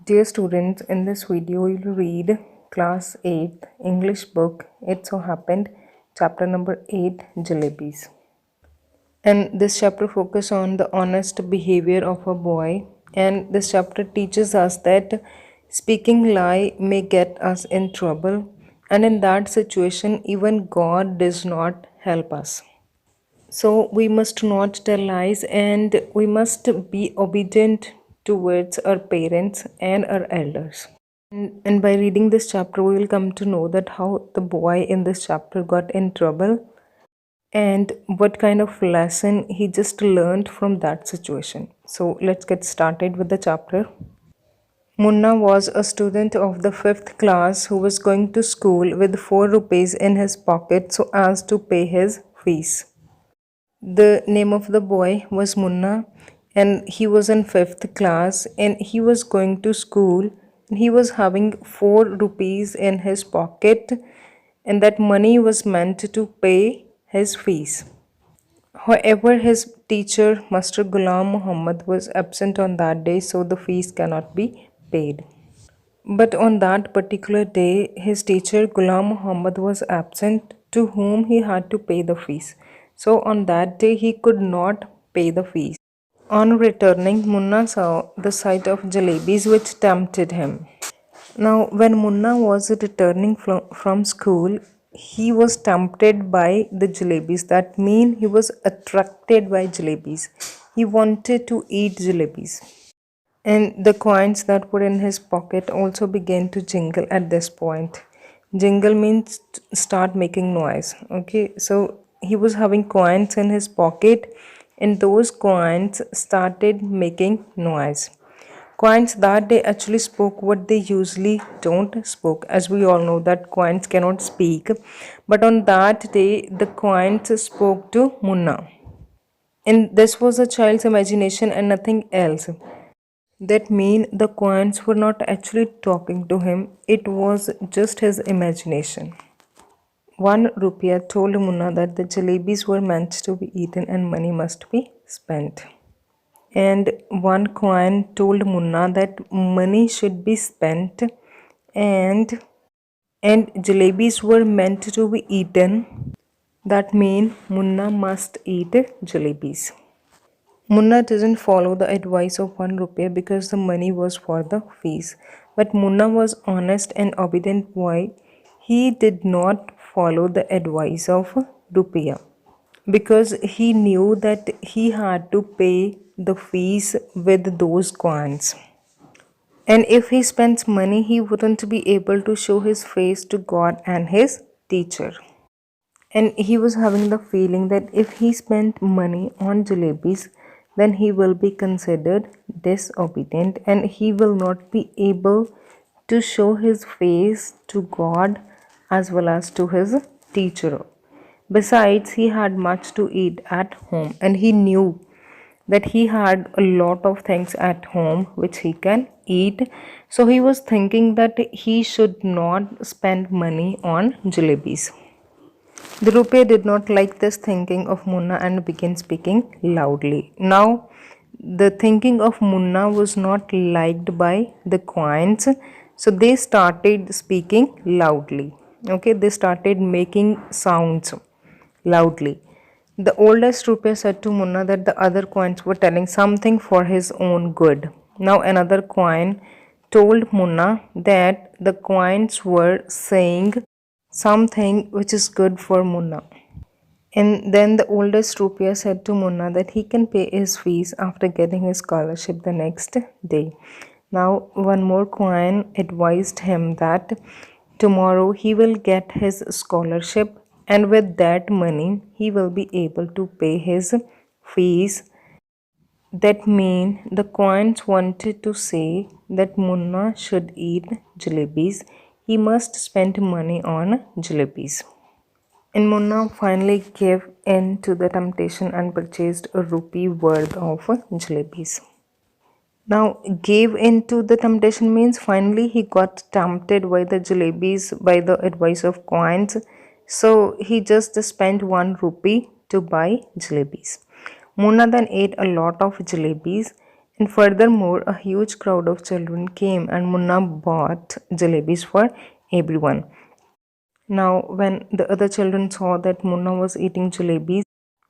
Dear students, in this video you'll read class 8th English book It So Happened, chapter number 8, Jalebis. And this chapter focuses on the honest behavior of a boy, and this chapter teaches us that speaking lie may get us in trouble, and in that situation even God does not help us. So we must not tell lies and we must be obedient towards our parents and our elders. And by reading this chapter, we will come to know that how the boy in this chapter got in trouble and what kind of lesson he just learned from that situation. So let's get started with the chapter. Munna was a student of the 5th class who was going to school with 4 rupees in his pocket so as to pay his fees. The name of the boy was Munna, and he was in 5th class and he was going to school. He was having 4 rupees in his pocket, and that money was meant to pay his fees. However, his teacher, Master Ghulam Muhammad, was absent on that day, so the fees cannot be paid. But on that particular day, his teacher Ghulam Muhammad was absent, to whom he had to pay the fees. So on that day, he could not pay the fees. On returning, Munna saw the sight of jalebis which tempted him. Now, when Munna was returning from school, he was tempted by the jalebis. That means he was attracted by jalebis. He wanted to eat jalebis. And the coins that were in his pocket also began to jingle at this point. Jingle means start making noise. Okay, so he was having coins in his pocket, and those coins started making noise. Coins that day actually spoke what they usually don't spoke, as we all know that coins cannot speak. But on that day, the coins spoke to Munna. And this was a child's imagination and nothing else. That mean the coins were not actually talking to him, it was just his imagination. 1 rupiah told Munna that the jalebis were meant to be eaten and money must be spent. And one coin told Munna that money should be spent and jalebis were meant to be eaten. That means Munna must eat jalebis. Munna didn't follow the advice of 1 rupiah because the money was for the fees. But Munna was honest and obedient boy. He did not follow the advice of rupiah because he knew that he had to pay the fees with those coins. And if he spends money, he wouldn't be able to show his face to God and his teacher. And he was having the feeling that if he spent money on jalebis, then he will be considered disobedient and he will not be able to show his face to God as well as to his teacher. Besides, he had much to eat at home and he knew that he had a lot of things at home which he can eat. So he was thinking that he should not spend money on jalebis. The rupiah did not like this thinking of Munna and began speaking loudly. Now, the thinking of Munna was not liked by the coins, so they started speaking loudly. Okay, they started making sounds loudly. The oldest rupiah said to Munna that the other coins were telling something for his own good. Now, another coin told Munna that the coins were saying something which is good for Munna. And then the oldest rupiah said to Munna that he can pay his fees after getting his scholarship the next day. Now, one more coin advised him that tomorrow he will get his scholarship, and with that money, he will be able to pay his fees. That means the coins wanted to say that Munna should eat jalebis. He must spend money on jalebis. And Munna finally gave in to the temptation and purchased a rupee worth of jalebis. Now, gave in to the temptation means finally he got tempted by the jalebis by the advice of coins. So he just spent 1 rupee to buy jalebis. Munna then ate a lot of jalebis And furthermore, a huge crowd of children came and Munna bought jalebis for everyone. Now, when the other children saw that Munna was eating jalebis,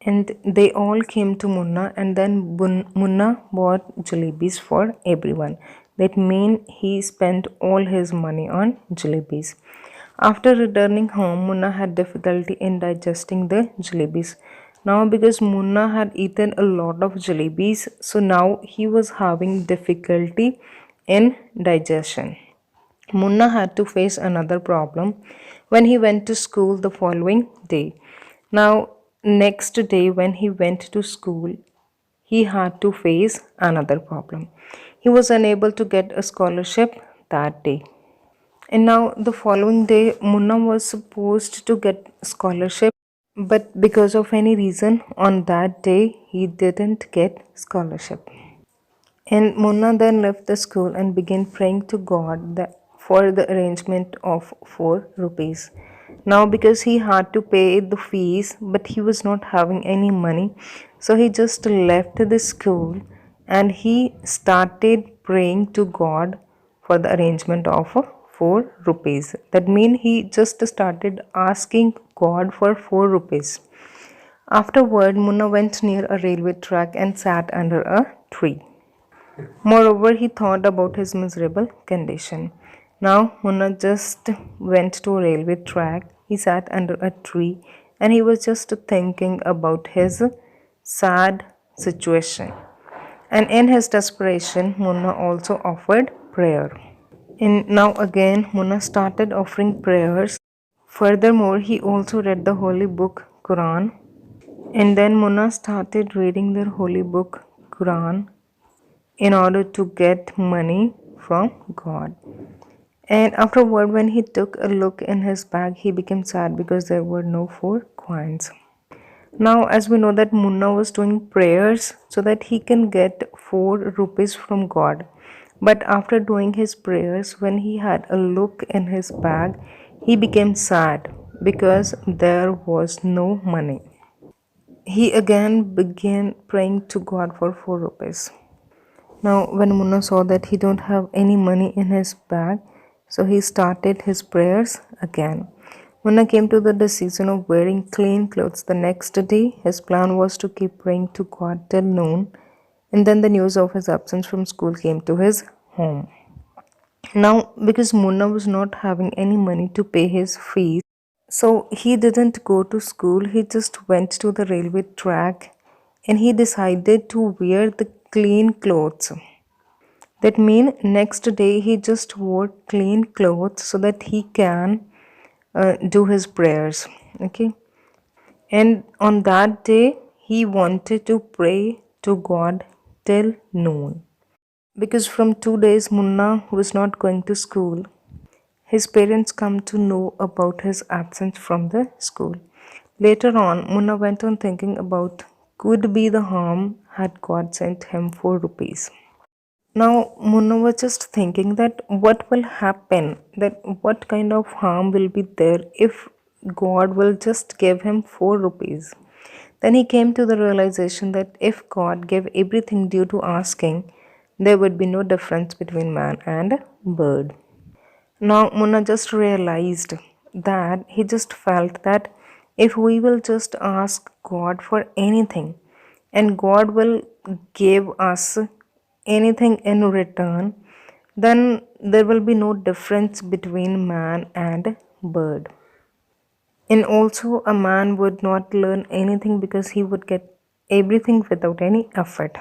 and they all came to Munna, and then Munna bought jalebis for everyone. That means he spent all his money on jalebis. After returning home, Munna had difficulty in digesting the jalebis. Now, because Munna had eaten a lot of jalebis, so now he was having difficulty in digestion. Munna had to face another problem when he went to school the following day. Now, next day, when he went to school, he had to face another problem. He was unable to get a scholarship that day. And now, the following day, Munna was supposed to get scholarship, but because of any reason, on that day, he didn't get scholarship. And Munna then left the school and began praying to God for the arrangement of 4 rupees. Now, because he had to pay the fees, but he was not having any money, so he just left the school and he started praying to God for the arrangement of 4 rupees. That means he just started asking God for 4 rupees. Afterward, Munna went near a railway track and sat under a tree. Moreover, he thought about his miserable condition. Now, Munna just went to a railway track. He sat under a tree and he was just thinking about his sad situation. And in his desperation, Munna also offered prayer. And now again, Munna started offering prayers. Furthermore, he also read the holy book Quran. And then Munna started reading the holy book Quran in order to get money from God. And afterward, when he took a look in his bag, he became sad because there were no 4 coins. Now, as we know that Munna was doing prayers so that he can get 4 rupees from God. But after doing his prayers, when he had a look in his bag, he became sad because there was no money. He again began praying to God for 4 rupees. Now, when Munna saw that he don't have any money in his bag, so he started his prayers again. Munna came to the decision of wearing clean clothes the next day. His plan was to keep praying to God till noon, and then the news of his absence from school came to his home. Now, because Munna was not having any money to pay his fees, so he didn't go to school, he just went to the railway track and he decided to wear the clean clothes. That means next day he just wore clean clothes so that he can do his prayers. Okay. And on that day he wanted to pray to God till noon. Because from 2 days Munna was not going to school. His parents come to know about his absence from the school. Later on, Munna went on thinking about could be the harm had God sent him 4 rupees. Now, Munna was just thinking that what will happen, that what kind of harm will be there if God will just give him 4 rupees. Then he came to the realization that if God gave everything due to asking, there would be no difference between man and bird. Now, Munna just realized that he just felt that if we will just ask God for anything and God will give us anything in return, then there will be no difference between man and bird. And also, a man would not learn anything because he would get everything without any effort.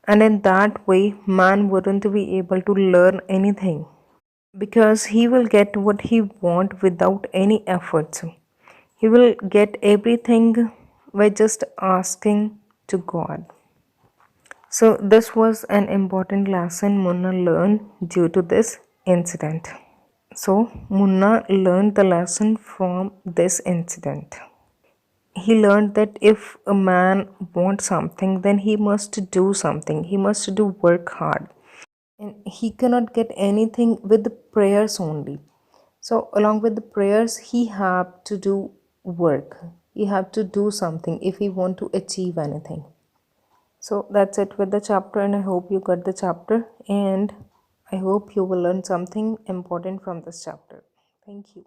And in that way, man wouldn't be able to learn anything because he will get what he want without any efforts. He will get everything by just asking to God. So this was an important lesson Munna learned due to this incident. So Munna learned the lesson from this incident. He learned that if a man wants something, then he must do something. He must do work hard. And he cannot get anything with the prayers only. So along with the prayers, he have to do work. He have to do something if he want to achieve anything. So that's it with the chapter, and I hope you got the chapter, and I hope you will learn something important from this chapter. Thank you.